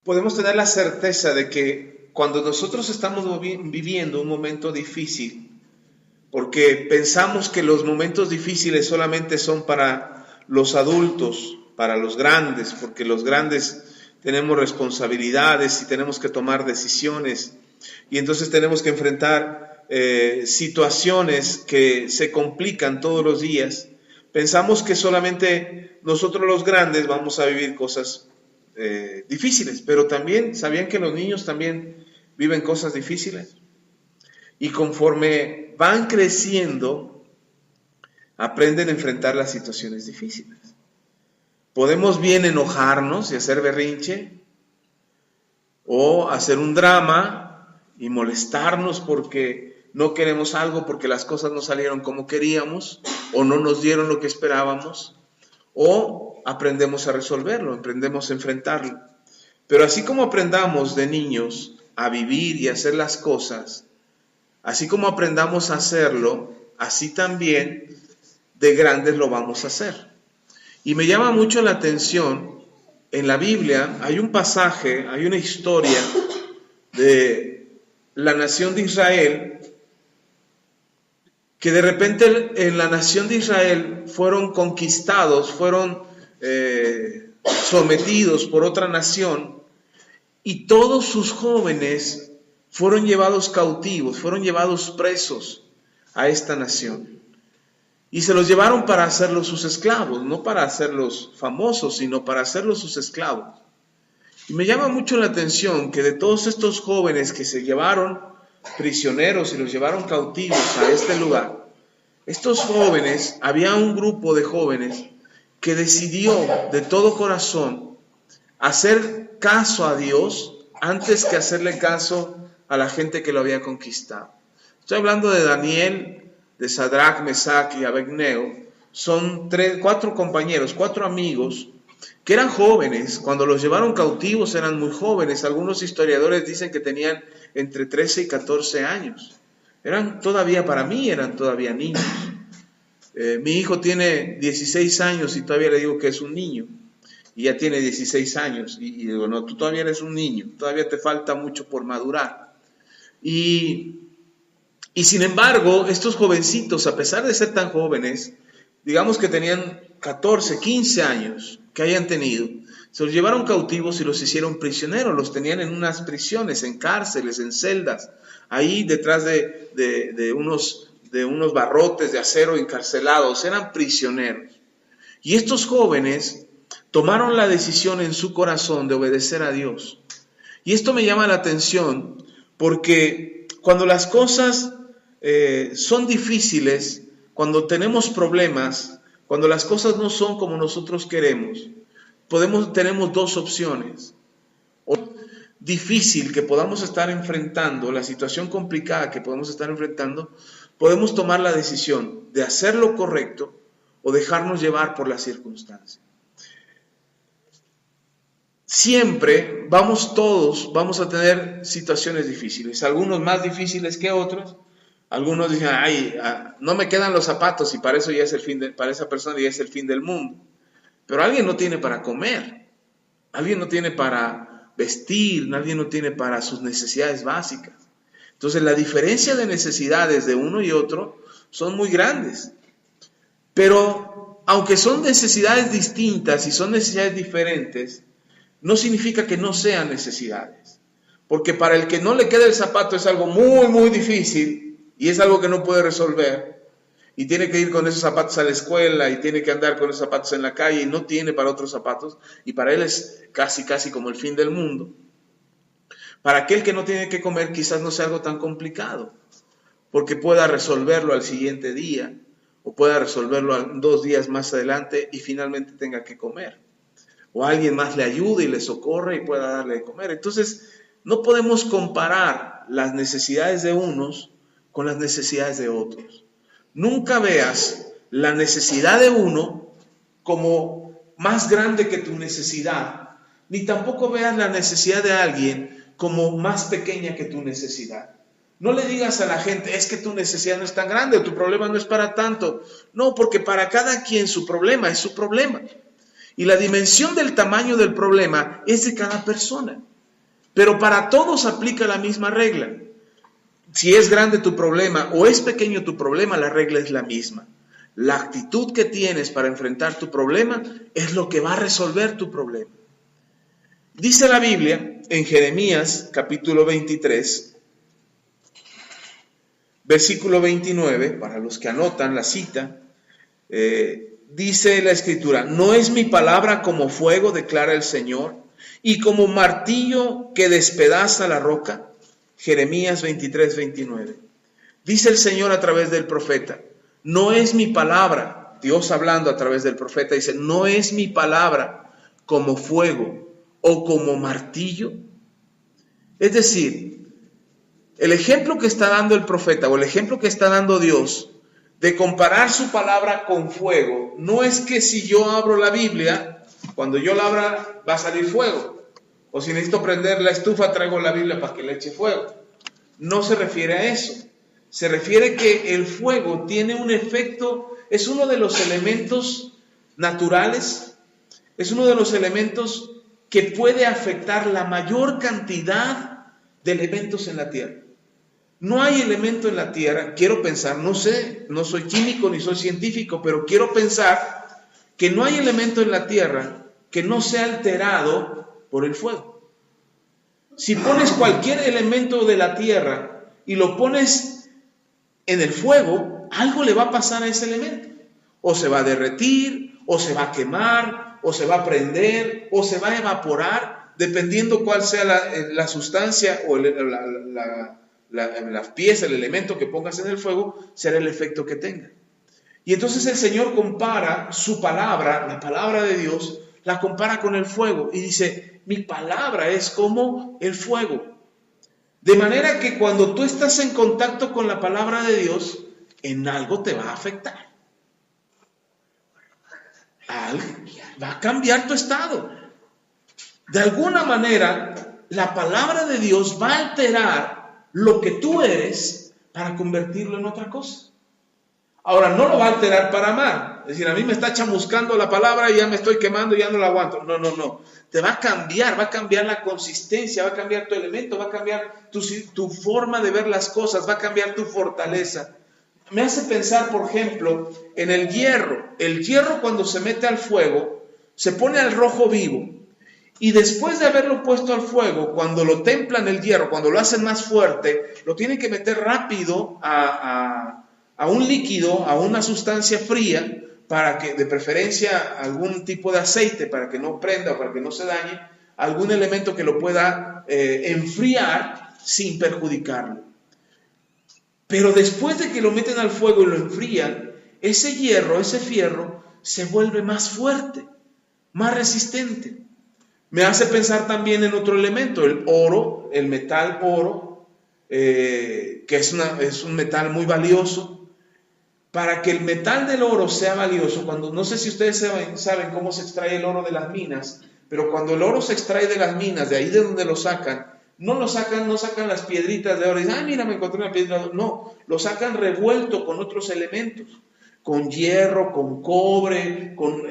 Podemos tener la certeza de que cuando nosotros estamos viviendo un momento difícil, porque pensamos que los momentos difíciles solamente son para los adultos, para los grandes, porque los grandes tenemos responsabilidades y tenemos que tomar decisiones, y entonces tenemos que enfrentar situaciones que se complican todos los días. Pensamos que solamente nosotros los grandes vamos a vivir cosas difíciles, pero también, ¿sabían que los niños también viven cosas difíciles? Y conforme van creciendo, aprenden a enfrentar las situaciones difíciles. Podemos bien enojarnos y hacer berrinche, o hacer un drama y molestarnos porque no queremos algo, porque las cosas no salieron como queríamos, o no nos dieron lo que esperábamos, o aprendemos a resolverlo, aprendemos a enfrentarlo. Pero así como aprendamos de niños a vivir y a hacer las cosas, así como aprendamos a hacerlo, así también de grandes lo vamos a hacer. Y me llama mucho la atención, en la Biblia hay un pasaje, hay una historia de la nación de Israel, que de repente en la nación de Israel fueron conquistados, fueron sometidos por otra nación, y todos sus jóvenes fueron llevados cautivos, fueron llevados presos a esta nación. Y se los llevaron para hacerlos sus esclavos, no para hacerlos famosos, sino para hacerlos sus esclavos. Y me llama mucho la atención que de todos estos jóvenes que se llevaron prisioneros y los llevaron cautivos a este lugar, estos jóvenes, había un grupo de jóvenes que decidió de todo corazón hacer caso a Dios antes que hacerle caso a la gente que lo había conquistado. Estoy hablando de Daniel, de Sadrach, Mesach y Abednego. Son 4 compañeros, 4 amigos que eran jóvenes. Cuando los llevaron cautivos eran muy jóvenes. Algunos historiadores dicen que tenían entre 13 y 14 años. Para mí eran todavía niños. Mi hijo tiene 16 años y todavía le digo que es un niño. Y ya tiene 16 años. Y digo, no, tú todavía eres un niño. Todavía te falta mucho por madurar. Y sin embargo, estos jovencitos, a pesar de ser tan jóvenes, digamos que tenían 14, 15 años que hayan tenido, se los llevaron cautivos y los hicieron prisioneros, los tenían en unas prisiones, en cárceles, en celdas, ahí detrás de unos barrotes de acero encarcelados, eran prisioneros. Y estos jóvenes tomaron la decisión en su corazón de obedecer a Dios. Y esto me llama la atención porque cuando las cosas son difíciles, cuando tenemos problemas, cuando las cosas no son como nosotros queremos, tenemos 2 opciones. O difícil que podamos estar enfrentando, la situación complicada que podemos estar enfrentando, podemos tomar la decisión de hacer lo correcto o dejarnos llevar por las circunstancias. Siempre todos vamos a tener situaciones difíciles, algunos más difíciles que otros. Algunos dicen, no me quedan los zapatos y para esa persona ya es el fin del mundo. Pero alguien no tiene para comer, alguien no tiene para vestir, alguien no tiene para sus necesidades básicas. Entonces la diferencia de necesidades de uno y otro son muy grandes. Pero aunque son necesidades distintas y son necesidades diferentes, no significa que no sean necesidades. Porque para el que no le queda el zapato es algo muy, muy difícil. Y es algo que no puede resolver, y tiene que ir con esos zapatos a la escuela, y tiene que andar con esos zapatos en la calle, y no tiene para otros zapatos, y para él es casi como el fin del mundo. Para aquel que no tiene que comer quizás no sea algo tan complicado, porque pueda resolverlo al siguiente día, o pueda resolverlo 2 días más adelante, y finalmente tenga que comer. O alguien más le ayude y le socorre y pueda darle de comer. Entonces, no podemos comparar las necesidades de unos con las necesidades de otros. Nunca veas la necesidad de uno como más grande que tu necesidad, ni tampoco veas la necesidad de alguien como más pequeña que tu necesidad. No le digas a la gente, es que tu necesidad no es tan grande, o tu problema no es para tanto. No, porque para cada quien su problema es su problema. Y la dimensión del tamaño del problema es de cada persona. Pero para todos aplica la misma regla. Si es grande tu problema o es pequeño tu problema, la regla es la misma. La actitud que tienes para enfrentar tu problema es lo que va a resolver tu problema. Dice la Biblia en Jeremías capítulo 23, versículo 29, para los que anotan la cita, dice la Escritura: no es mi palabra como fuego, declara el Señor, y como martillo que despedaza la roca. Jeremías 23, 29. Dice el Señor a través del profeta: no es mi palabra, Dios hablando a través del profeta, dice: no es mi palabra como fuego o como martillo. Es decir, el ejemplo que está dando el profeta o el ejemplo que está dando Dios de comparar su palabra con fuego, no es que si yo abro la Biblia, cuando yo la abra va a salir fuego, o si necesito prender la estufa traigo la Biblia para que le eche fuego. No se refiere a eso. Se refiere que el fuego tiene un efecto, es uno de los elementos naturales, es uno de los elementos que puede afectar la mayor cantidad de elementos en la tierra. No hay elemento en la tierra, quiero pensar, no sé, no soy químico ni soy científico, pero quiero pensar que no hay elemento en la tierra que no sea alterado por el fuego. Si pones cualquier elemento de la tierra y lo pones en el fuego, algo le va a pasar a ese elemento. O se va a derretir, o se va a quemar, o se va a prender, o se va a evaporar, dependiendo cuál sea la sustancia o la pieza, el elemento que pongas en el fuego, será el efecto que tenga. Y entonces el Señor compara su palabra, la palabra de Dios, la compara con el fuego y dice: mi palabra es como el fuego. De manera que cuando tú estás en contacto con la palabra de Dios, en algo te va a afectar. Algo va a cambiar tu estado. De alguna manera, la palabra de Dios va a alterar lo que tú eres para convertirlo en otra cosa. Ahora, no lo va a alterar para mal. Es decir, a mí me está chamuscando la palabra y ya me estoy quemando y ya no la aguanto. No. Te va a cambiar la consistencia, va a cambiar tu elemento, va a cambiar tu forma de ver las cosas, va a cambiar tu fortaleza. Me hace pensar, por ejemplo, en el hierro. El hierro, cuando se mete al fuego, se pone al rojo vivo. Y después de haberlo puesto al fuego, cuando lo templan el hierro, cuando lo hacen más fuerte, lo tienen que meter rápido a un líquido, a una sustancia fría, para que, de preferencia, algún tipo de aceite para que no prenda o para que no se dañe, algún elemento que lo pueda enfriar sin perjudicarlo. Pero después de que lo meten al fuego y lo enfrían, ese hierro, ese fierro, se vuelve más fuerte, más resistente. Me hace pensar también en otro elemento, el oro, el metal oro, que es un metal muy valioso. Para que el metal del oro sea valioso, no sé si ustedes saben cómo se extrae el oro de las minas, pero cuando el oro se extrae de las minas, de ahí de donde lo sacan, no sacan las piedritas de oro y dicen: ay, mira, me encontré una piedra de oro. No, lo sacan revuelto con otros elementos, con hierro, con cobre, con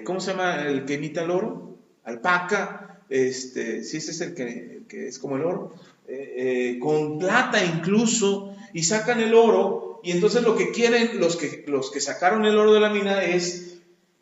¿cómo se llama el que imita el oro? Alpaca, sí, ese es el que es como el oro, con plata incluso, y sacan el oro, y entonces lo que quieren los que sacaron el oro de la mina es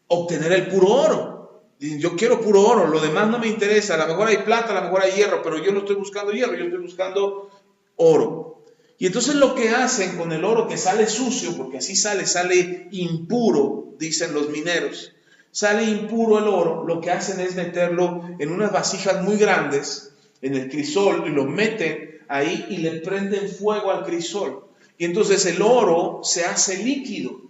obtener el puro oro. Dicen: yo quiero puro oro, lo demás no me interesa, a lo mejor hay plata, a lo mejor hay hierro, pero yo no estoy buscando hierro, yo estoy buscando oro. Y entonces lo que hacen con el oro que sale sucio, porque así sale impuro, dicen los mineros, sale impuro el oro, lo que hacen es meterlo en unas vasijas muy grandes, en el crisol, y lo meten ahí y le prenden fuego al crisol. Y entonces el oro se hace líquido,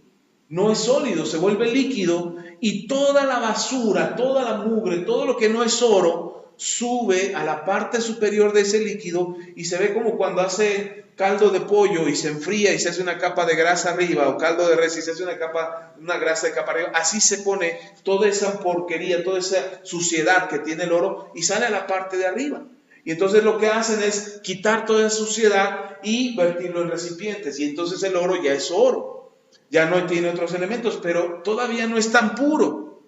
no es sólido, se vuelve líquido, y toda la basura, toda la mugre, todo lo que no es oro, sube a la parte superior de ese líquido, y se ve como cuando hace caldo de pollo y se enfría y se hace una capa de grasa arriba, o caldo de res y se hace una grasa de capa arriba. Así se pone toda esa porquería, toda esa suciedad que tiene el oro, y sale a la parte de arriba. Y entonces lo que hacen es quitar toda esa suciedad y vertirlo en recipientes, y entonces el oro ya es oro, ya no tiene otros elementos, pero todavía no es tan puro.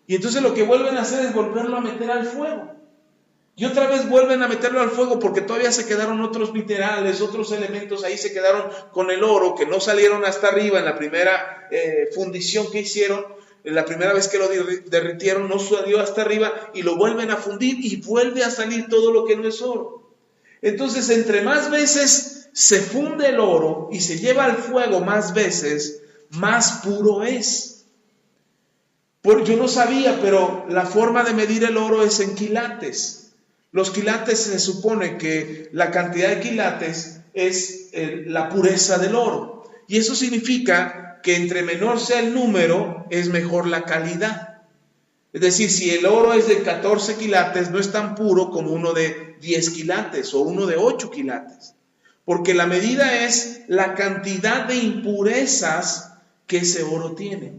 Y entonces lo que vuelven a hacer es volverlo a meter al fuego. Y otra vez vuelven a meterlo al fuego porque todavía se quedaron otros minerales, otros elementos ahí se quedaron con el oro que no salieron hasta arriba en la primera fundición que hicieron. La primera vez que lo derritieron no salió hasta arriba y lo vuelven a fundir y vuelve a salir todo lo que no es oro. Entonces, entre más veces se funde el oro y se lleva al fuego más veces, más puro es. Yo no sabía, pero la forma de medir el oro es en quilates. Los quilates, se supone que la cantidad de quilates es la pureza del oro. Y eso significa que entre menor sea el número, es mejor la calidad. Es decir, si el oro es de 14 quilates, no es tan puro como uno de 10 quilates o uno de 8 quilates. Porque la medida es la cantidad de impurezas que ese oro tiene.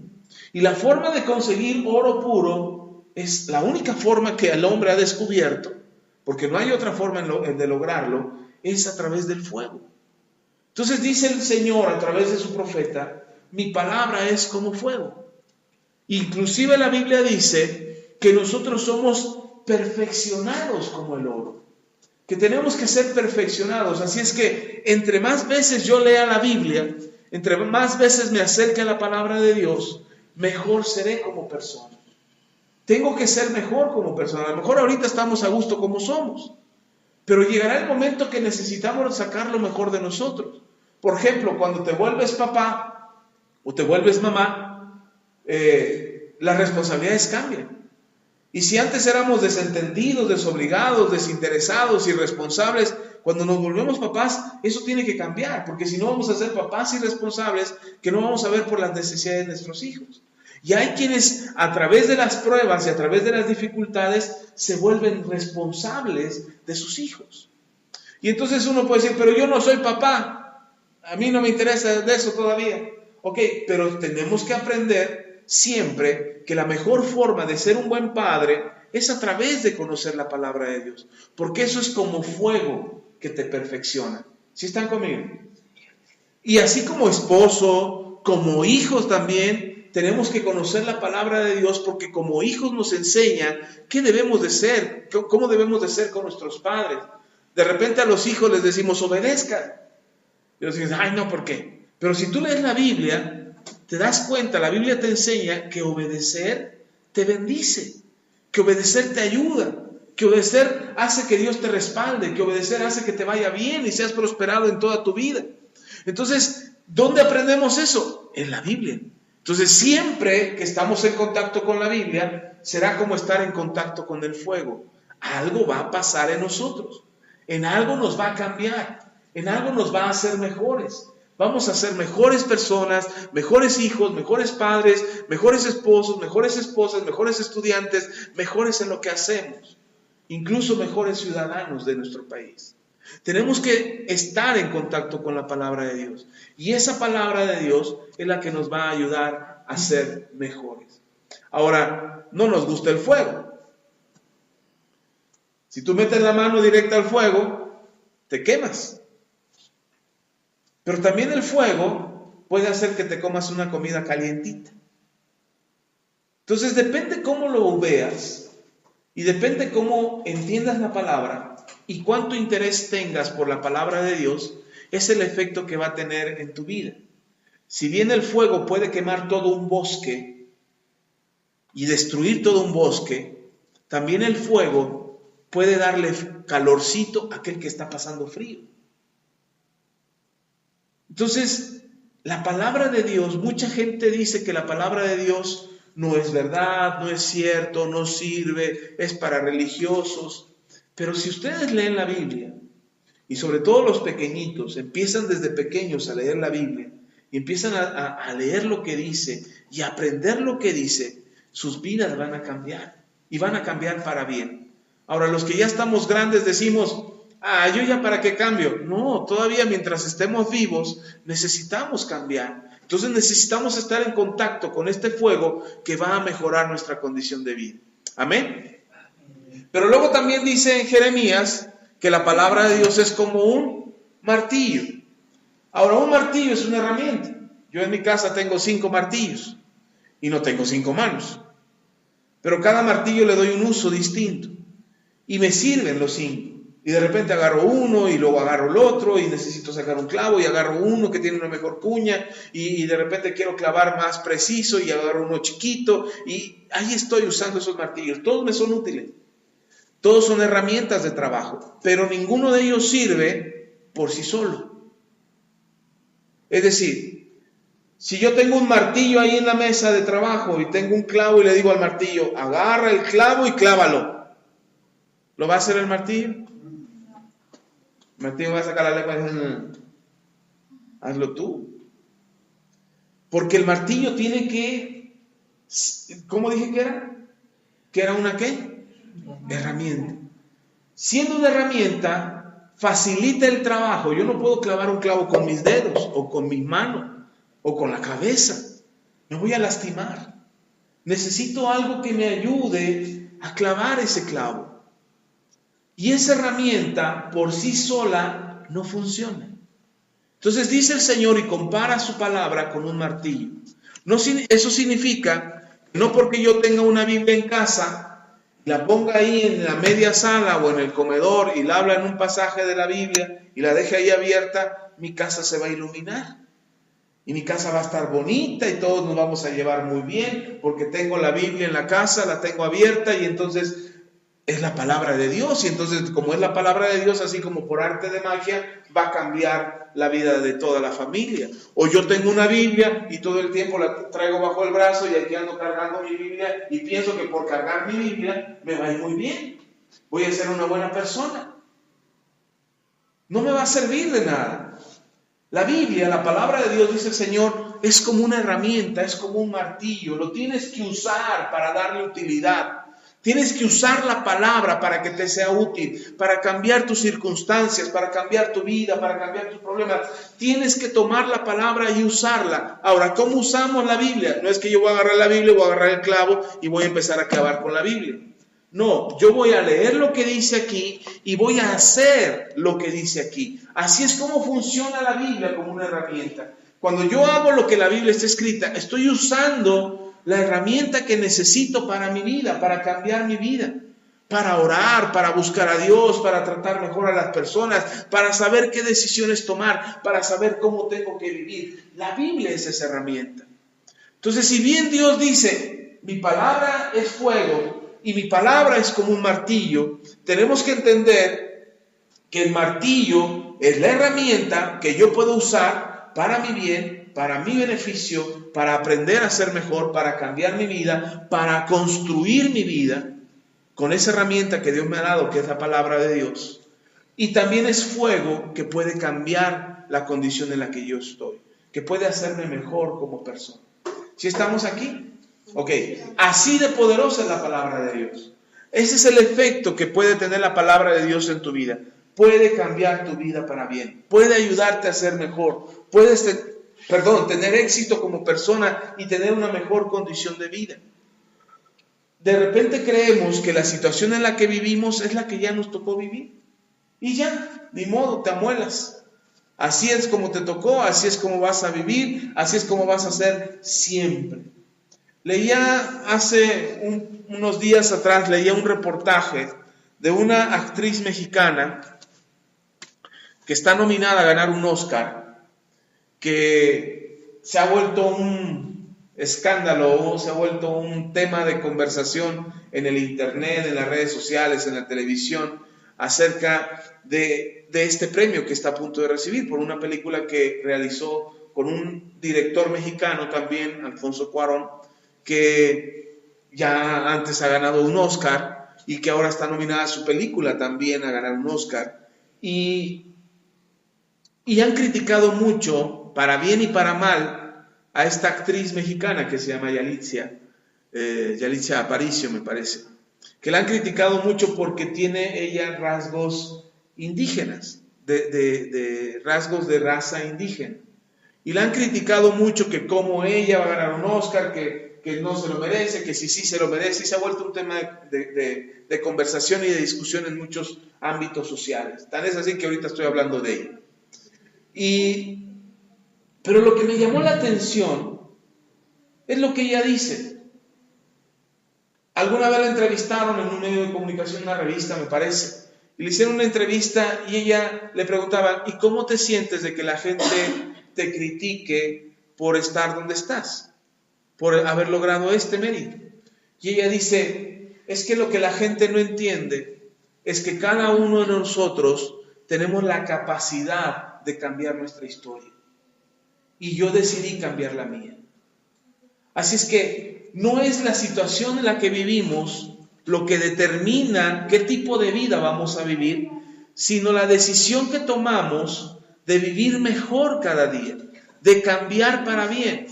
Y la forma de conseguir oro puro es la única forma que el hombre ha descubierto, porque no hay otra forma de lograrlo, es a través del fuego. Entonces dice el Señor a través de su profeta, mi palabra es como fuego. Inclusive la Biblia dice que nosotros somos perfeccionados como el oro, que tenemos que ser perfeccionados. Así es que entre más veces yo lea la Biblia, entre más veces me acerque a la palabra de Dios, mejor seré como persona. Tengo que ser mejor como persona. A lo mejor ahorita estamos a gusto como somos, pero llegará el momento que necesitamos sacar lo mejor de nosotros. Por ejemplo, cuando te vuelves papá o te vuelves mamá, las responsabilidades cambian. Y si antes éramos desentendidos, desobligados, desinteresados, irresponsables, cuando nos volvemos papás, eso tiene que cambiar, porque si no vamos a ser papás irresponsables que no vamos a ver por las necesidades de nuestros hijos. Y hay quienes a través de las pruebas y a través de las dificultades se vuelven responsables de sus hijos. Y entonces uno puede decir, pero yo no soy papá, a mí no me interesa de eso todavía. Ok, pero tenemos que aprender siempre que la mejor forma de ser un buen padre es a través de conocer la palabra de Dios, porque eso es como fuego que te perfecciona. ¿Sí están conmigo? Y así como esposo, como hijos también, tenemos que conocer la palabra de Dios, porque como hijos nos enseñan qué debemos de ser, cómo debemos de ser con nuestros padres. De repente a los hijos les decimos, obedezcan. Y los hijos dicen, ay no, ¿por qué? Pero si tú lees la Biblia, te das cuenta, la Biblia te enseña que obedecer te bendice, que obedecer te ayuda, que obedecer hace que Dios te respalde, que obedecer hace que te vaya bien y seas prosperado en toda tu vida. Entonces, ¿dónde aprendemos eso? En la Biblia. Entonces, siempre que estamos en contacto con la Biblia, será como estar en contacto con el fuego. Algo va a pasar en nosotros, en algo nos va a cambiar, en algo nos va a hacer mejores. Vamos a ser mejores personas, mejores hijos, mejores padres, mejores esposos, mejores esposas, mejores estudiantes, mejores en lo que hacemos, incluso mejores ciudadanos de nuestro país. Tenemos que estar en contacto con la palabra de Dios. Y esa palabra de Dios es la que nos va a ayudar a ser mejores. Ahora, no nos gusta el fuego. Si tú metes la mano directa al fuego, te quemas. Pero también el fuego puede hacer que te comas una comida calientita. Entonces depende cómo lo veas y depende cómo entiendas la palabra y cuánto interés tengas por la palabra de Dios, es el efecto que va a tener en tu vida. Si bien el fuego puede quemar todo un bosque y destruir todo un bosque, también el fuego puede darle calorcito a aquel que está pasando frío. Entonces, la palabra de Dios, mucha gente dice que la palabra de Dios no es verdad, no es cierto, no sirve, es para religiosos. Pero si ustedes leen la Biblia, y sobre todo los pequeñitos, empiezan desde pequeños a leer la Biblia, y empiezan a leer lo que dice, y a aprender lo que dice, sus vidas van a cambiar, y van a cambiar para bien. Ahora, los que ya estamos grandes decimos, yo ya para qué cambio. No, todavía mientras estemos vivos necesitamos cambiar. Entonces necesitamos estar en contacto con este fuego que va a mejorar nuestra condición de vida. Amén. Pero luego también dice en Jeremías que la palabra de Dios es como un martillo. Ahora, un martillo es una herramienta. Yo en mi casa tengo 5 martillos y no tengo 5 manos. pero cada martillo le doy un uso distinto y me sirven los 5. Y de repente agarro uno y luego agarro el otro y necesito sacar un clavo y agarro uno que tiene una mejor cuña y de repente quiero clavar más preciso y agarro uno chiquito y ahí estoy usando esos martillos. Todos me son útiles, todos son herramientas de trabajo, pero ninguno de ellos sirve por sí solo. Es decir, si yo tengo un martillo ahí en la mesa de trabajo y tengo un clavo y le digo al martillo, agarra el clavo y clávalo, ¿lo va a hacer el martillo? El martillo va a sacar la lengua y dice, hazlo tú. Porque el martillo tiene que, ¿cómo dije que era? ¿Que era una qué? Herramienta. Siendo una herramienta, facilita el trabajo. Yo no puedo clavar un clavo con mis dedos o con mis manos o con la cabeza. Me voy a lastimar. Necesito algo que me ayude a clavar ese clavo. Y esa herramienta por sí sola no funciona. Entonces dice el Señor y compara su palabra con un martillo. Eso significa que no porque yo tenga una Biblia en casa, la ponga ahí en la media sala o en el comedor y la habla en un pasaje de la Biblia y la deje ahí abierta, mi casa se va a iluminar. Y mi casa va a estar bonita y todos nos vamos a llevar muy bien porque tengo la Biblia en la casa, la tengo abierta y entonces es la palabra de Dios. Y entonces, como es la palabra de Dios, así como por arte de magia, va a cambiar la vida de toda la familia. O yo tengo una Biblia y todo el tiempo la traigo bajo el brazo y aquí ando cargando mi Biblia y pienso que por cargar mi Biblia me va a ir muy bien. Voy a ser una buena persona. No me va a servir de nada. La Biblia, la palabra de Dios, dice el Señor, es como una herramienta, es como un martillo. Lo tienes que usar para darle utilidad. Tienes que usar la palabra para que te sea útil, para cambiar tus circunstancias, para cambiar tu vida, para cambiar tus problemas. Tienes que tomar la palabra y usarla. Ahora, ¿cómo usamos la Biblia? No es que yo voy a agarrar la Biblia, voy a agarrar el clavo y voy a empezar a clavar con la Biblia. No, yo voy a leer lo que dice aquí y voy a hacer lo que dice aquí. Así es como funciona la Biblia como una herramienta. Cuando yo hago lo que la Biblia está escrita, estoy usando la herramienta que necesito para mi vida, para cambiar mi vida, para orar, para buscar a Dios, para tratar mejor a las personas, para saber qué decisiones tomar, para saber cómo tengo que vivir. La Biblia es esa herramienta. Entonces, si bien Dios dice, mi palabra es fuego y mi palabra es como un martillo, tenemos que entender que el martillo es la herramienta que yo puedo usar para mi bien, para mi beneficio, para aprender a ser mejor, para cambiar mi vida, para construir mi vida con esa herramienta que Dios me ha dado, que es la palabra de Dios. Y también es fuego que puede cambiar la condición en la que yo estoy, que puede hacerme mejor como persona. ¿Sí estamos aquí? Ok, así de poderosa es la palabra de Dios. Ese es el efecto que puede tener la palabra de Dios en tu vida. Puede cambiar tu vida para bien, puede ayudarte a ser mejor, puedes tener éxito como persona y tener una mejor condición de vida. De repente creemos que la situación en la que vivimos es la que ya nos tocó vivir. Y ya, ni modo, te amuelas. Así es como te tocó, así es como vas a vivir, así es como vas a ser siempre. Leía hace unos días atrás, leía un reportaje de una actriz mexicana que está nominada a ganar un Oscar, que se ha vuelto un escándalo, se ha vuelto un tema de conversación en el internet, en las redes sociales, en la televisión, acerca de este premio que está a punto de recibir por una película que realizó con un director mexicano también, Alfonso Cuarón, que ya antes ha ganado un Oscar y que ahora está nominada a su película también a ganar un Oscar. Y han criticado mucho, para bien y para mal, a esta actriz mexicana que se llama Yalitza Aparicio, me parece, que la han criticado mucho porque tiene ella rasgos indígenas, de rasgos de raza indígena. Y la han criticado mucho que como ella va a ganar un Oscar, que no se lo merece, que sí se lo merece, y se ha vuelto un tema de conversación y de discusión en muchos ámbitos sociales. Tan es así que ahorita estoy hablando de ella. Pero lo que me llamó la atención es lo que ella dice. Alguna vez la entrevistaron en un medio de comunicación, una revista me parece, y le hicieron una entrevista y ella le preguntaba, ¿y cómo te sientes de que la gente te critique por estar donde estás? Por haber logrado este mérito. Y ella dice, es que lo que la gente no entiende es que cada uno de nosotros tenemos la capacidad de cambiar nuestra historia. Y yo decidí cambiar la mía. Así es que no es la situación en la que vivimos lo que determina qué tipo de vida vamos a vivir, sino la decisión que tomamos de vivir mejor cada día, de cambiar para bien,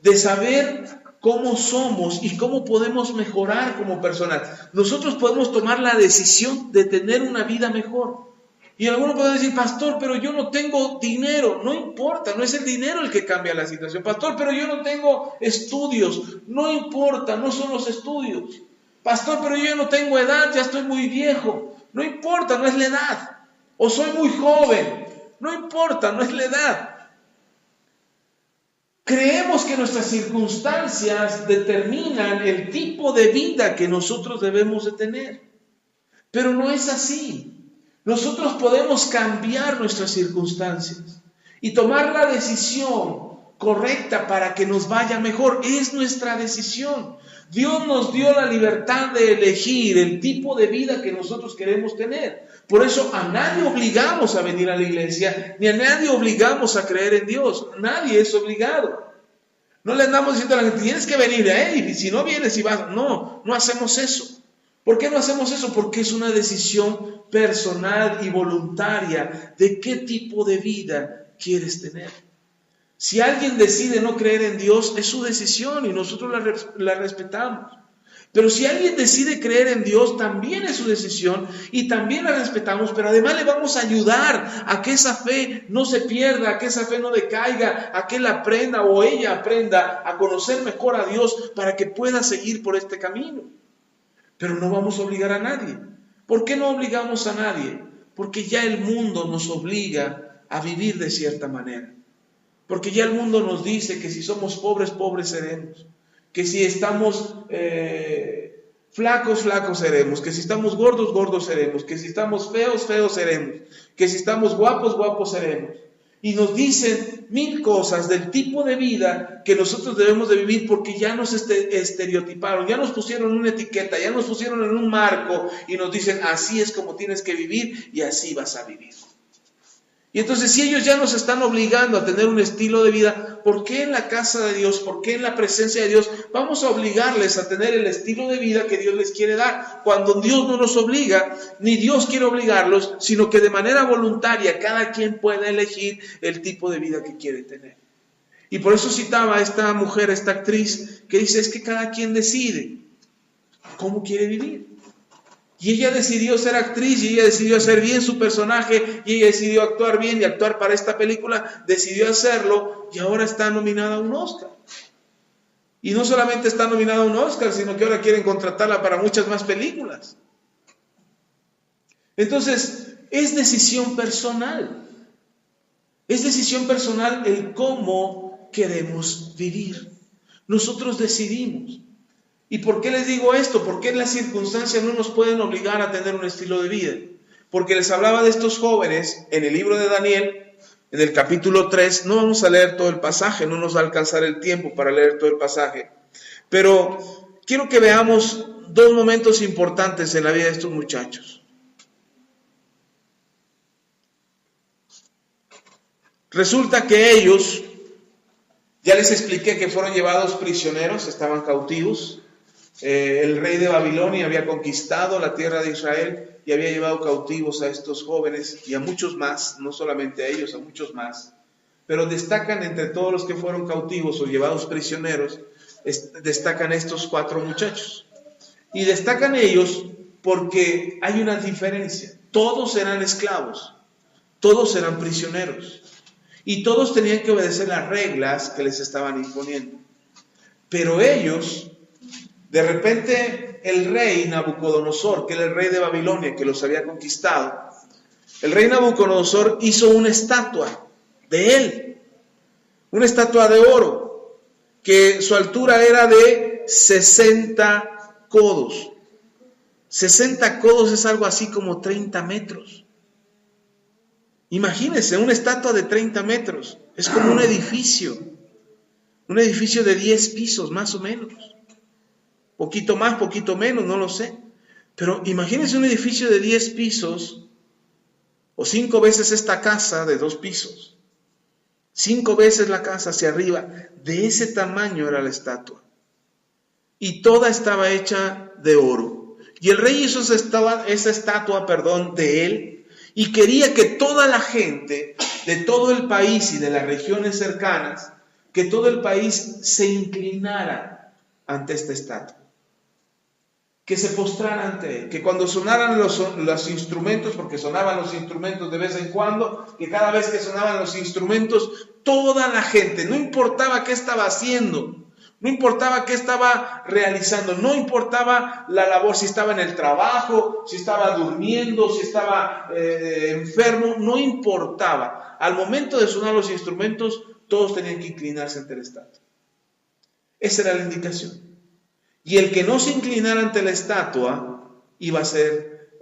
de saber cómo somos y cómo podemos mejorar como personas. Nosotros podemos tomar la decisión de tener una vida mejor. Y algunos pueden decir, pastor, pero yo no tengo dinero. No importa, no es el dinero el que cambia la situación. Pastor, pero yo no tengo estudios. No importa, no son los estudios. Pastor, pero yo no tengo edad, ya estoy muy viejo. No importa, no es la edad. O soy muy joven. No importa, no es la edad. Creemos que nuestras circunstancias determinan el tipo de vida que nosotros debemos de tener. Pero no es así. Nosotros podemos cambiar nuestras circunstancias y tomar la decisión correcta para que nos vaya mejor. Es nuestra decisión. Dios nos dio la libertad de elegir el tipo de vida que nosotros queremos tener. Por eso a nadie obligamos a venir a la iglesia, ni a nadie obligamos a creer en Dios. Nadie es obligado. No le andamos diciendo a la gente, tienes que venir a Él, y si no vienes y vas. No, no hacemos eso. ¿Por qué no hacemos eso? Porque es una decisión personal y voluntaria de qué tipo de vida quieres tener. Si alguien decide no creer en Dios, es su decisión y nosotros la respetamos. Pero si alguien decide creer en Dios, también es su decisión y también la respetamos, pero además le vamos a ayudar a que esa fe no se pierda, a que esa fe no decaiga, a que él aprenda o ella aprenda a conocer mejor a Dios para que pueda seguir por este camino. Pero no vamos a obligar a nadie. ¿Por qué no obligamos a nadie? Porque ya el mundo nos obliga a vivir de cierta manera. Porque ya el mundo nos dice que si somos pobres, pobres seremos. Que si estamos flacos, flacos seremos. Que si estamos gordos, gordos seremos. Que si estamos feos, feos seremos. Que si estamos guapos, guapos seremos. Y nos dicen 1000 cosas del tipo de vida que nosotros debemos de vivir porque ya nos estereotiparon, ya nos pusieron una etiqueta, ya nos pusieron en un marco y nos dicen así es como tienes que vivir y así vas a vivir. Y entonces si ellos ya nos están obligando a tener un estilo de vida, ¿por qué en la casa de Dios, por qué en la presencia de Dios vamos a obligarles a tener el estilo de vida que Dios les quiere dar? Cuando Dios no nos obliga, ni Dios quiere obligarlos, sino que de manera voluntaria cada quien puede elegir el tipo de vida que quiere tener. Y por eso citaba a esta mujer, a esta actriz, que dice, es que cada quien decide cómo quiere vivir. Y ella decidió ser actriz, y ella decidió hacer bien su personaje, y ella decidió actuar bien y actuar para esta película, decidió hacerlo, y ahora está nominada a un Oscar. Y no solamente está nominada a un Oscar, sino que ahora quieren contratarla para muchas más películas. Entonces, es decisión personal. Es decisión personal el cómo queremos vivir. Nosotros decidimos. ¿Y por qué les digo esto? ¿Por qué las circunstancias no nos pueden obligar a tener un estilo de vida? Porque les hablaba de estos jóvenes en el libro de Daniel, en el capítulo 3. No vamos a leer todo el pasaje, no nos va a alcanzar el tiempo para leer todo el pasaje. Pero quiero que veamos 2 momentos importantes en la vida de estos muchachos. Resulta que ellos, ya les expliqué que fueron llevados prisioneros, estaban cautivos. El rey de Babilonia había conquistado la tierra de Israel y había llevado cautivos a estos jóvenes y a muchos más, no solamente a ellos, a muchos más. Pero destacan entre todos los que fueron cautivos o llevados prisioneros, destacan estos 4 muchachos. Y destacan ellos porque hay una diferencia. Todos eran esclavos, todos eran prisioneros y todos tenían que obedecer las reglas que les estaban imponiendo. Pero ellos, de repente, el rey Nabucodonosor, que era el rey de Babilonia, que los había conquistado, el rey Nabucodonosor hizo una estatua de él, una estatua de oro, que su altura era de 60 codos. 60 codos es algo así como 30 metros. Imagínense, una estatua de 30 metros. Es como un edificio de 10 pisos más o menos. Poquito más, poquito menos, no lo sé. Pero imagínense un edificio de 10 pisos o 5 veces esta casa de 2 pisos. 5 veces la casa hacia arriba. De ese tamaño era la estatua. Y toda estaba hecha de oro. Y el rey hizo esa estatua de él, y quería que toda la gente de todo el país y de las regiones cercanas, que todo el país se inclinara ante esta estatua. Que se postrara ante él, que cuando sonaran los instrumentos, porque sonaban los instrumentos de vez en cuando, que cada vez que sonaban los instrumentos, toda la gente, no importaba qué estaba haciendo, no importaba qué estaba realizando, no importaba la labor, si estaba en el trabajo, si estaba durmiendo, si estaba enfermo, no importaba. Al momento de sonar los instrumentos, todos tenían que inclinarse ante la estatua. Esa era la indicación. Y el que no se inclinara ante la estatua iba a ser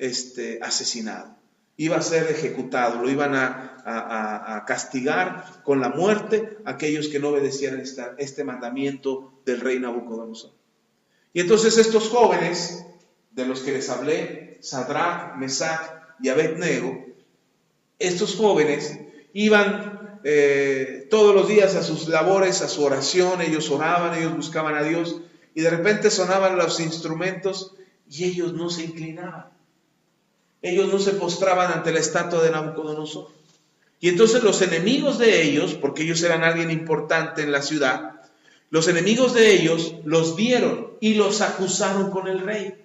asesinado, iba a ser ejecutado, lo iban a castigar con la muerte a aquellos que no obedecieran este mandamiento del rey Nabucodonosor. Y entonces estos jóvenes, de los que les hablé, Sadrach, Mesach y Abed-nego, estos jóvenes iban todos los días a sus labores, a su oración, ellos oraban, ellos buscaban a Dios, y de repente sonaban los instrumentos y ellos no se inclinaban. Ellos no se postraban ante la estatua de Nabucodonosor. Y entonces los enemigos de ellos, porque ellos eran alguien importante en la ciudad, los enemigos de ellos los vieron y los acusaron con el rey.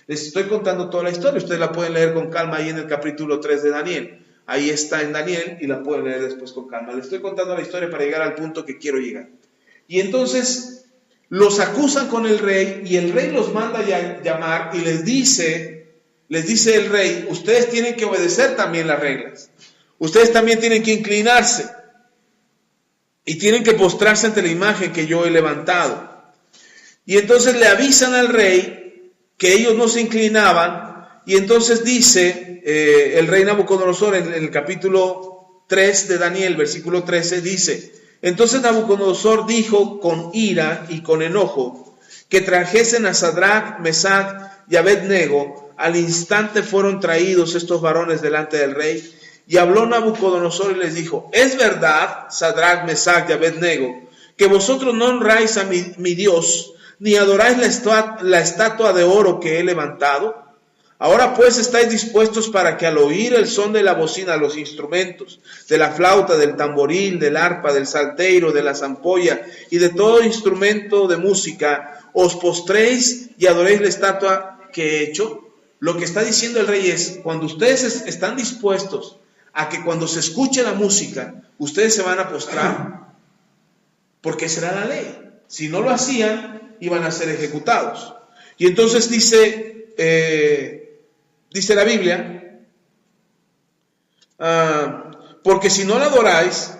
Les estoy contando toda la historia, ustedes la pueden leer con calma ahí en el capítulo 3 de Daniel. Ahí está en Daniel y la pueden leer después con calma. Les estoy contando la historia para llegar al punto que quiero llegar. Y entonces los acusan con el rey y el rey los manda a llamar y les dice el rey, ustedes tienen que obedecer también las reglas. Ustedes también tienen que inclinarse y tienen que postrarse ante la imagen que yo he levantado. Y entonces le avisan al rey que ellos no se inclinaban, y entonces dice el rey Nabucodonosor en el capítulo 3 de Daniel, versículo 13, dice: entonces Nabucodonosor dijo con ira y con enojo que trajesen a Sadrach, Mesach y Abed-nego. Al instante fueron traídos estos varones delante del rey. Y habló Nabucodonosor y les dijo: es verdad, Sadrach, Mesach y Abed-nego, que vosotros no honráis a mi Dios, ni adoráis la estatua de oro que he levantado. Ahora pues estáis dispuestos para que al oír el son de la bocina, los instrumentos, de la flauta, del tamboril, del arpa, del salterio, de la zampolla y de todo instrumento de música, os postréis y adoréis la estatua que he hecho. Lo que está diciendo el rey es, cuando ustedes están dispuestos a que cuando se escuche la música, ustedes se van a postrar, porque será la ley. Si no lo hacían, iban a ser ejecutados. Y entonces dice la Biblia, porque si no la adoráis,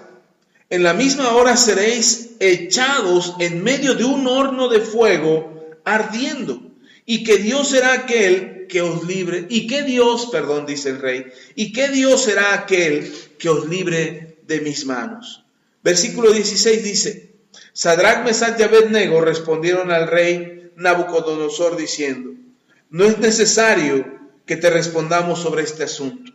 en la misma hora seréis echados en medio de un horno de fuego ardiendo, y que Dios será aquel que os libre, dice el rey, y que Dios será aquel que os libre de mis manos. Versículo 16 dice: Sadrach, Mesach y Abed-nego respondieron al rey Nabucodonosor diciendo: no es necesario que te respondamos sobre este asunto.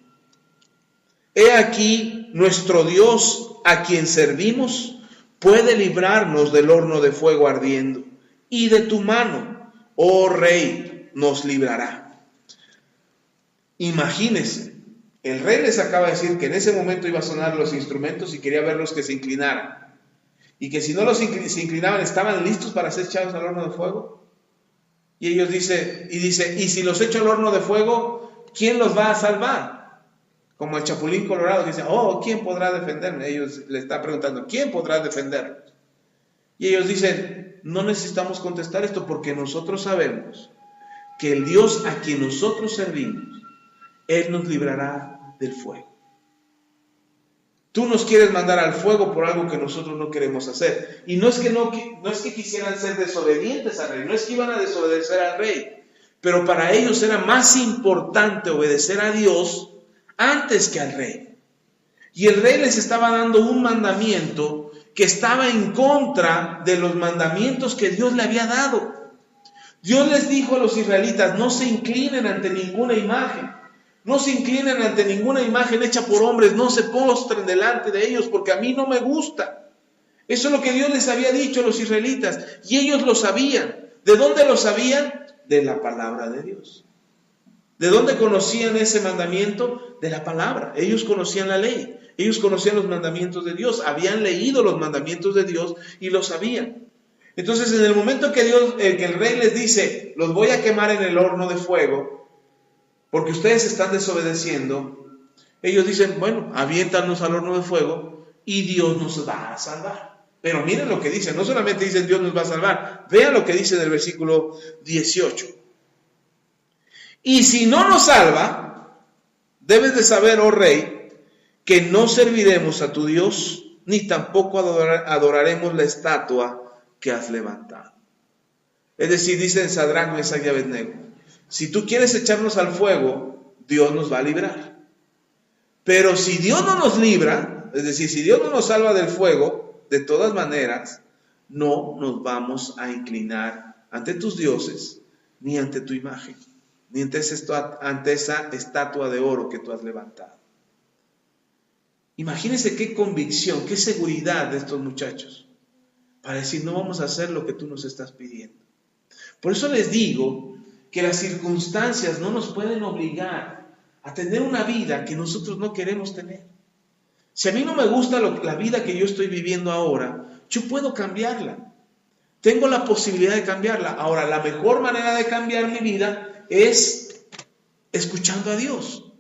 He aquí, nuestro Dios, a quien servimos, puede librarnos del horno de fuego ardiendo, y de tu mano, oh rey, nos librará. Imagínense, el rey les acaba de decir que en ese momento iba a sonar los instrumentos y quería verlos que se inclinaran, y que si no se inclinaban estaban listos para ser echados al horno de fuego. Y ellos dice, y si los echo al horno de fuego, ¿quién los va a salvar? Como el Chapulín Colorado que dice, ¿quién podrá defenderme? Ellos le están preguntando, ¿quién podrá defendernos? Y ellos dicen, no necesitamos contestar esto porque nosotros sabemos que el Dios a quien nosotros servimos, Él nos librará del fuego. Tú nos quieres mandar al fuego por algo que nosotros no queremos hacer. Y no es que quisieran ser desobedientes al rey, no es que iban a desobedecer al rey, pero para ellos era más importante obedecer a Dios antes que al rey. Y el rey les estaba dando un mandamiento que estaba en contra de los mandamientos que Dios le había dado. Dios les dijo a los israelitas: no se inclinen ante ninguna imagen. No se inclinen ante ninguna imagen hecha por hombres, no se postren delante de ellos, porque a mí no me gusta. Eso es lo que Dios les había dicho a los israelitas, y ellos lo sabían. ¿De dónde lo sabían? De la palabra de Dios. ¿De dónde conocían ese mandamiento? De la palabra. Ellos conocían la ley, ellos conocían los mandamientos de Dios, habían leído los mandamientos de Dios y lo sabían. Entonces, en el momento que el rey les dice: los voy a quemar en el horno de fuego, porque ustedes están desobedeciendo, ellos dicen: bueno, aviéntanos al horno de fuego y Dios nos va a salvar. Pero miren lo que dicen, no solamente dicen Dios nos va a salvar, vean lo que dice en el versículo 18. Y si no nos salva, debes de saber, oh rey, que no serviremos a tu Dios, ni tampoco adoraremos la estatua que has levantado. Es decir, dicen Sadrach, Mesach y Abednego: si tú quieres echarnos al fuego, Dios nos va a librar. Pero si Dios no nos libra, es decir, si Dios no nos salva del fuego, de todas maneras, no nos vamos a inclinar ante tus dioses, ni ante tu imagen, ni ante esa estatua de oro que tú has levantado. Imagínense qué convicción, qué seguridad de estos muchachos, para decir: no vamos a hacer lo que tú nos estás pidiendo. Por eso les digo que las circunstancias no nos pueden obligar a tener una vida que nosotros no queremos tener. Si a mí no me gusta la vida que yo estoy viviendo ahora, yo puedo cambiarla. Tengo la posibilidad de cambiarla. Ahora, la mejor manera de cambiar mi vida es escuchando a Dios,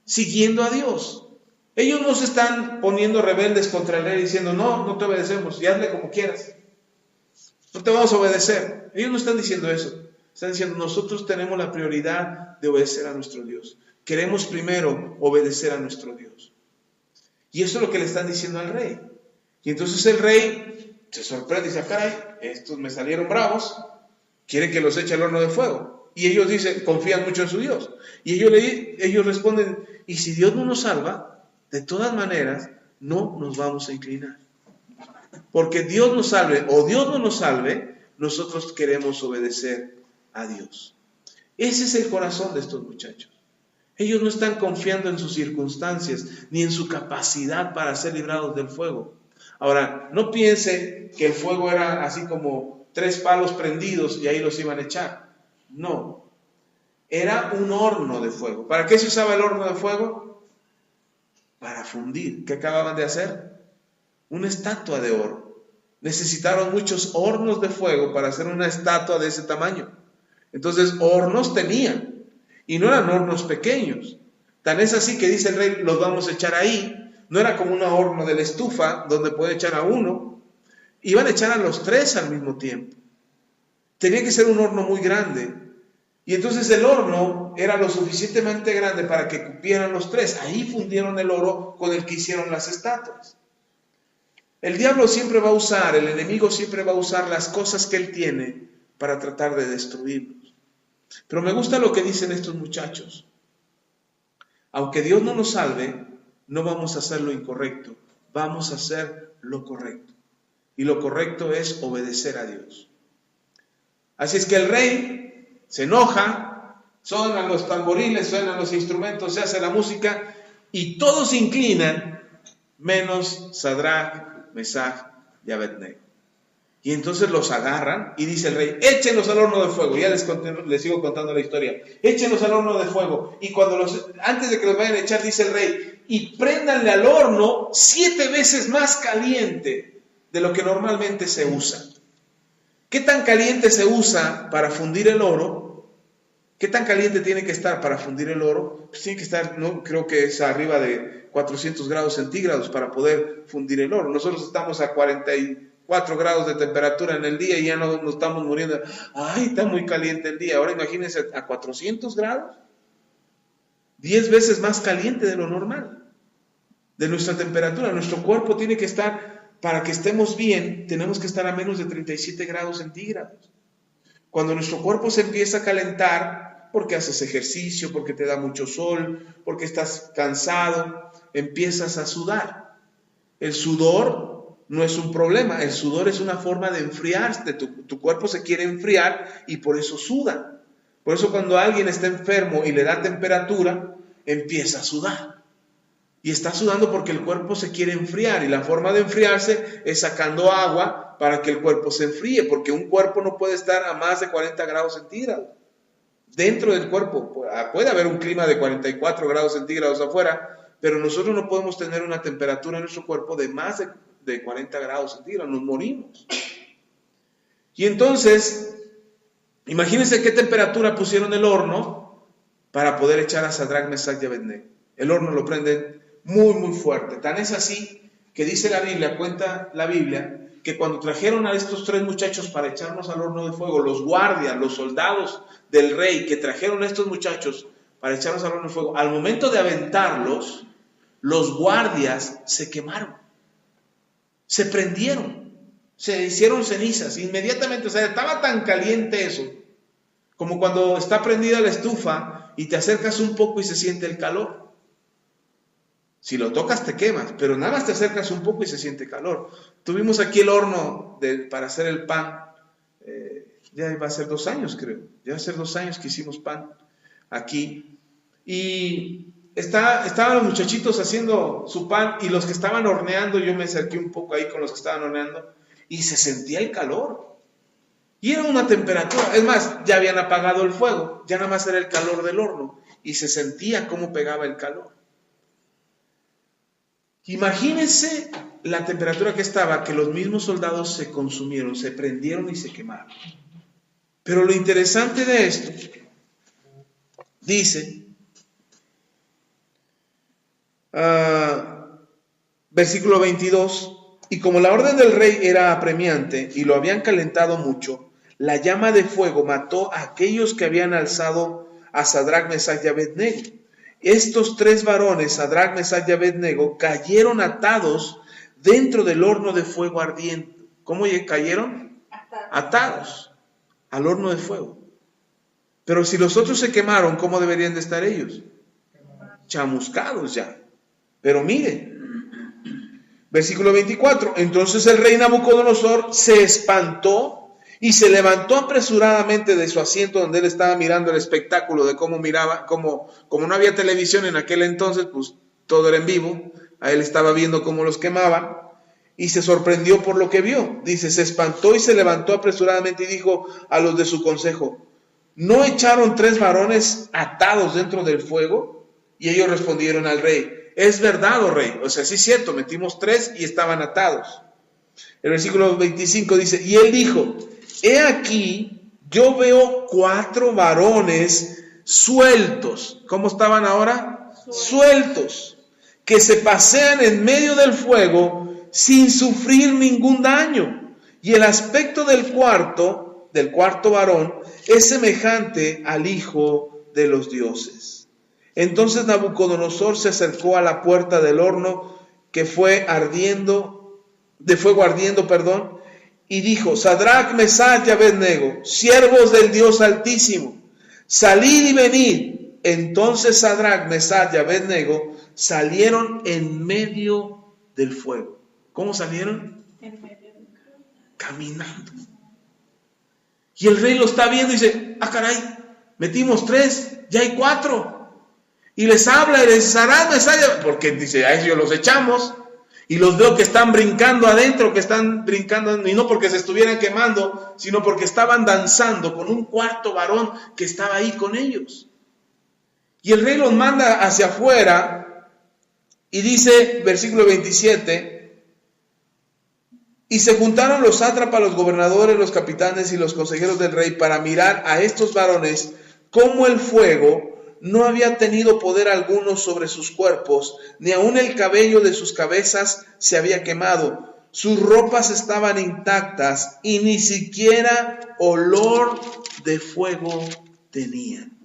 siguiendo a Dios. Ellos no se están poniendo rebeldes contra el rey diciendo: no te obedecemos y hazle como quieras, no te vamos a obedecer. Ellos no están diciendo eso. Están diciendo: nosotros tenemos la prioridad de obedecer a nuestro Dios. Queremos primero obedecer a nuestro Dios. Y eso es lo que le están diciendo al rey. Y entonces el rey se sorprende y dice: caray, estos me salieron bravos, quieren que los eche al horno de fuego. Y ellos dicen, confían mucho en su Dios. Y ellos responden: y si Dios no nos salva, de todas maneras, no nos vamos a inclinar. Porque Dios nos salve o Dios no nos salve, nosotros queremos obedecer a Dios. Ese es el corazón de estos muchachos. Ellos no están confiando en sus circunstancias ni en su capacidad para ser librados del fuego. Ahora, no piense que el fuego era así como 3 palos prendidos y ahí los iban a echar. No, era un horno de fuego. ¿Para qué se usaba el horno de fuego? Para fundir. ¿Qué acababan de hacer? Una estatua de oro. Necesitaron muchos hornos de fuego para hacer una estatua de ese tamaño. Entonces, hornos tenían. Y no eran hornos pequeños. Tan es así que dice el rey: los vamos a echar ahí. No era como un horno de la estufa donde puede echar a uno. Iban a echar a los 3 al mismo tiempo. Tenía que ser un horno muy grande. Y entonces el horno era lo suficientemente grande para que cupieran los 3. Ahí fundieron el oro con el que hicieron las estatuas. El diablo siempre va a usar, el enemigo siempre va a usar las cosas que él tiene para tratar de destruirnos. Pero me gusta lo que dicen estos muchachos. Aunque Dios no nos salve, no vamos a hacer lo incorrecto, vamos a hacer lo correcto. Y lo correcto es obedecer a Dios. Así es que el rey se enoja, suenan los tamboriles, suenan los instrumentos, se hace la música y todos se inclinan, menos Sadrach, Mesach y Abednego. Y entonces los agarran y dice el rey: échenlos al horno de fuego. Ya les sigo contando la historia. Échenlos al horno de fuego. Y antes de que los vayan a echar, dice el rey: y préndanle al horno 7 veces más caliente de lo que normalmente se usa. ¿Qué tan caliente se usa para fundir el oro? ¿Qué tan caliente tiene que estar para fundir el oro? Pues tiene que estar, no creo que es arriba de 400 grados centígrados para poder fundir el oro. Nosotros estamos a 44 grados de temperatura en el día y ya no nos estamos muriendo. Ay, está muy caliente el día. Ahora imagínense a 400 grados. 10 veces más caliente de lo normal. de nuestra temperatura. Nuestro cuerpo tiene que estar, para que estemos bien, tenemos que estar a menos de 37 grados centígrados. Cuando nuestro cuerpo se empieza a calentar, porque haces ejercicio, porque te da mucho sol, porque estás cansado, empiezas a sudar. El sudor no es un problema, el sudor es una forma de enfriarse. Tu cuerpo se quiere enfriar y por eso suda. Por eso cuando alguien está enfermo y le da temperatura, empieza a sudar. Y está sudando porque el cuerpo se quiere enfriar, y la forma de enfriarse es sacando agua para que el cuerpo se enfríe, porque un cuerpo no puede estar a más de 40 grados centígrados. Dentro del cuerpo puede haber un clima de 44 grados centígrados afuera, pero nosotros no podemos tener una temperatura en nuestro cuerpo de más de 40 grados centígrados, nos morimos. Y entonces, imagínense qué temperatura pusieron el horno para poder echar a Sadrach, Mesach y Abednego. El horno lo prenden muy, muy fuerte. Tan es así que dice la Biblia, cuenta la Biblia, que cuando trajeron a estos 3 muchachos para echarnos al horno de fuego, los guardias, los soldados del rey que trajeron a estos muchachos para echarnos al horno de fuego, al momento de aventarlos, los guardias se quemaron, se prendieron, se hicieron cenizas inmediatamente. O sea, estaba tan caliente eso, como cuando está prendida la estufa y te acercas un poco y se siente el calor. Si lo tocas te quemas, pero nada más te acercas un poco y se siente calor. Tuvimos aquí el horno para hacer el pan, ya va a ser 2 años creo, ya va a ser 2 años que hicimos pan aquí. Y estaban los muchachitos haciendo su pan y los que estaban horneando, yo me acerqué un poco ahí con los que estaban horneando y se sentía el calor. Y era una temperatura, es más, ya habían apagado el fuego, ya nada más era el calor del horno y se sentía cómo pegaba el calor. Imagínense la temperatura que estaba, que los mismos soldados se consumieron, se prendieron y se quemaron. Pero lo interesante de esto, dice, versículo 22, y como la orden del rey era apremiante y lo habían calentado mucho, la llama de fuego mató a aquellos que habían alzado a Sadrach, Mesach y Abednego. Estos 3 varones, Sadrach, Mesach y Abednego, cayeron atados dentro del horno de fuego ardiente. ¿Cómo cayeron? Atados al horno de fuego. Pero si los otros se quemaron, ¿cómo deberían de estar ellos? Chamuscados ya. Pero mire, versículo 24, entonces el rey Nabucodonosor se espantó y se levantó apresuradamente de su asiento donde él estaba mirando el espectáculo de cómo miraba, como no había televisión en aquel entonces, pues todo era en vivo, a él estaba viendo cómo los quemaban y se sorprendió por lo que vio. Dice, se espantó y se levantó apresuradamente y dijo a los de su consejo, ¿no echaron 3 varones atados dentro del fuego? Y ellos respondieron al rey, es verdad, oh rey, o sea, sí es cierto, metimos 3 y estaban atados. El versículo 25 dice, y él dijo, he aquí, yo veo 4 varones sueltos. ¿Cómo estaban ahora? Sueltos, que se pasean en medio del fuego sin sufrir ningún daño. Y el aspecto del cuarto varón, es semejante al Hijo de los dioses. Entonces Nabucodonosor se acercó a la puerta del horno que fue de fuego ardiendo, y dijo, Sadrach, Mesach y Abednego, siervos del Dios Altísimo, salid y venid. Entonces Sadrach, Mesach y Abednego salieron en medio del fuego. ¿Cómo salieron? Caminando. Y el rey lo está viendo y dice, caray, metimos 3, ya hay 4. Y les habla y les dice, Sadrach, Mesach, porque dice, a ellos los echamos. Y los veo que están brincando adentro, que están brincando, y no porque se estuvieran quemando, sino porque estaban danzando con un 4 varón que estaba ahí con ellos. Y el rey los manda hacia afuera, y dice, versículo 27, y se juntaron los sátrapas, los gobernadores, los capitanes y los consejeros del rey para mirar a estos varones cómo el fuego no había tenido poder alguno sobre sus cuerpos, ni aun el cabello de sus cabezas se había quemado. Sus ropas estaban intactas y ni siquiera olor de fuego tenían.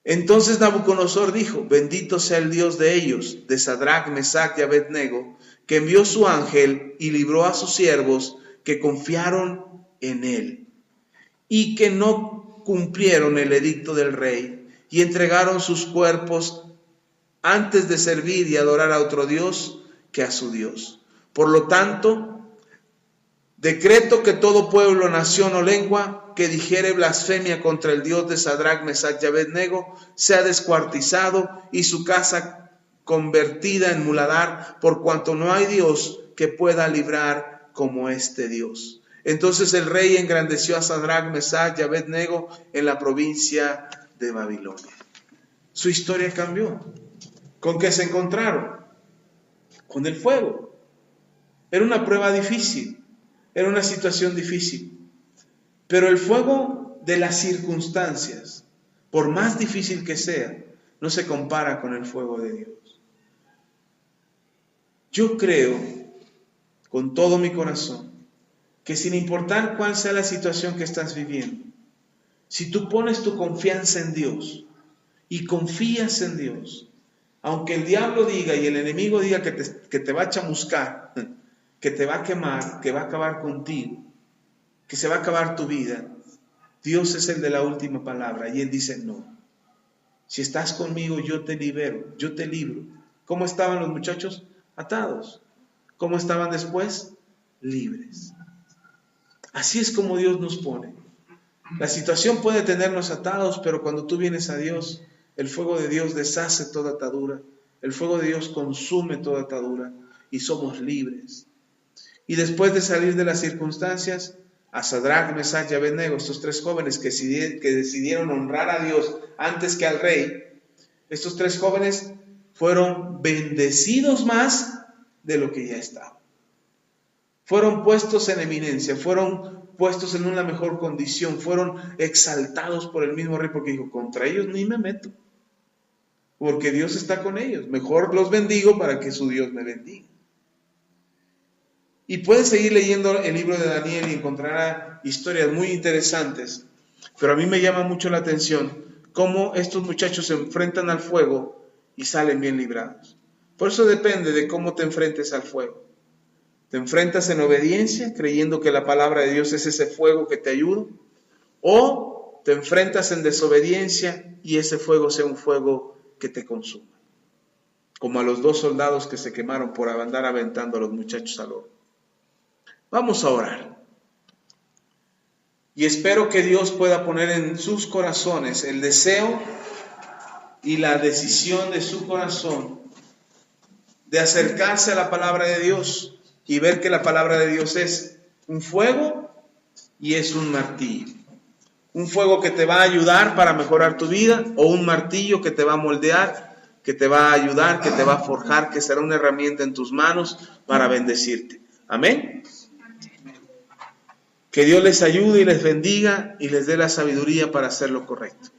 Entonces Nabucodonosor dijo: bendito sea el Dios de ellos, de Sadrach, Mesach y Abed-nego, que envió su ángel y libró a sus siervos que confiaron en él, y que no cumplieron el edicto del rey, y entregaron sus cuerpos antes de servir y adorar a otro Dios que a su Dios. Por lo tanto, decreto que todo pueblo, nación o lengua que dijere blasfemia contra el Dios de Sadrach, Mesach y Abed-nego sea descuartizado y su casa convertida en muladar, por cuanto no hay Dios que pueda librar como este Dios. Entonces el rey engrandeció a Sadrach, Mesach y Abed-nego en la provincia de Babilonia. Su historia cambió. ¿Con qué se encontraron? Con el fuego. Era una prueba difícil, era una situación difícil. Pero el fuego de las circunstancias, por más difícil que sea, no se compara con el fuego de Dios. Yo creo, con todo mi corazón, que sin importar cuál sea la situación que estás viviendo, si tú pones tu confianza en Dios y confías en Dios, aunque el diablo diga y el enemigo diga que te va a chamuscar, que te va a quemar, que va a acabar contigo, que se va a acabar tu vida, Dios es el de la última palabra y Él dice no. Si estás conmigo, yo te libero, yo te libro. ¿Cómo estaban los muchachos? Atados. ¿Cómo estaban después? Libres. Así es como Dios nos pone. La situación puede tenernos atados, pero cuando tú vienes a Dios, el fuego de Dios deshace toda atadura. El fuego de Dios consume toda atadura y somos libres. Y después de salir de las circunstancias, a Sadrach, Mesach y Abed-nego, estos tres jóvenes que decidieron honrar a Dios antes que al rey, estos tres jóvenes fueron bendecidos más de lo que ya estaban. Fueron puestos en eminencia, fueron puestos en una mejor condición, fueron exaltados por el mismo rey, porque dijo, contra ellos ni me meto, porque Dios está con ellos, mejor los bendigo para que su Dios me bendiga. Y puedes seguir leyendo el libro de Daniel y encontrará historias muy interesantes, pero a mí me llama mucho la atención cómo estos muchachos se enfrentan al fuego y salen bien librados. Por eso depende de cómo te enfrentes al fuego. ¿Te enfrentas en obediencia, creyendo que la palabra de Dios es ese fuego que te ayuda? ¿O te enfrentas en desobediencia y ese fuego sea un fuego que te consuma? Como a los dos soldados que se quemaron por andar aventando a los muchachos al horno. Vamos a orar. Y espero que Dios pueda poner en sus corazones el deseo y la decisión de su corazón de acercarse a la palabra de Dios y ver que la palabra de Dios es un fuego y es un martillo. Un fuego que te va a ayudar para mejorar tu vida, o un martillo que te va a moldear, que te va a ayudar, que te va a forjar, que será una herramienta en tus manos para bendecirte. Amén. Que Dios les ayude y les bendiga y les dé la sabiduría para hacer lo correcto.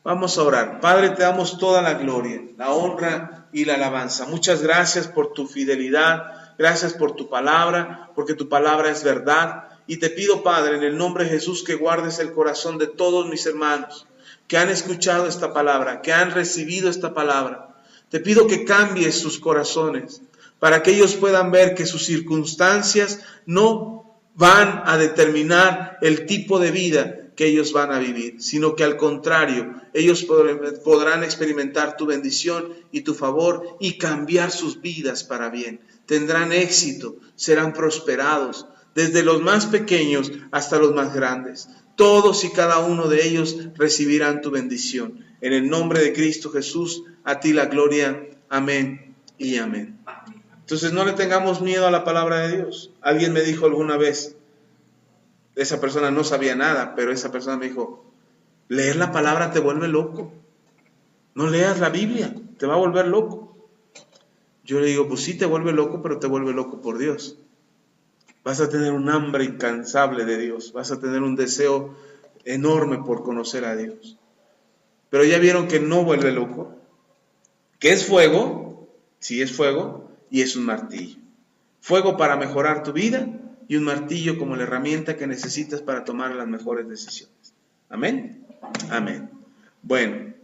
Vamos a orar. Padre, te damos toda la gloria, la honra y la alabanza. Muchas gracias por tu fidelidad, gracias por tu palabra, porque tu palabra es verdad. Y te pido, Padre, en el nombre de Jesús, que guardes el corazón de todos mis hermanos que han escuchado esta palabra, que han recibido esta palabra. Te pido que cambies sus corazones para que ellos puedan ver que sus circunstancias no van a determinar el tipo de vida que ellos van a vivir, sino que al contrario, ellos podrán experimentar tu bendición y tu favor y cambiar sus vidas para bien. Tendrán éxito, serán prosperados, desde los más pequeños hasta los más grandes. Todos y cada uno de ellos recibirán tu bendición. En el nombre de Cristo Jesús, a ti la gloria. Amén y amén. Entonces no le tengamos miedo a la palabra de Dios. Alguien me dijo alguna vez, esa persona no sabía nada, pero esa persona me dijo, leer la palabra te vuelve loco. No leas la Biblia, te va a volver loco. Yo le digo, pues sí te vuelve loco, pero te vuelve loco por Dios. Vas a tener un hambre incansable de Dios, vas a tener un deseo enorme por conocer a Dios. Pero ya vieron que no vuelve loco, que es fuego, sí es fuego, y es un martillo. Fuego para mejorar tu vida y un martillo como la herramienta que necesitas para tomar las mejores decisiones. Amén. Amén. Bueno.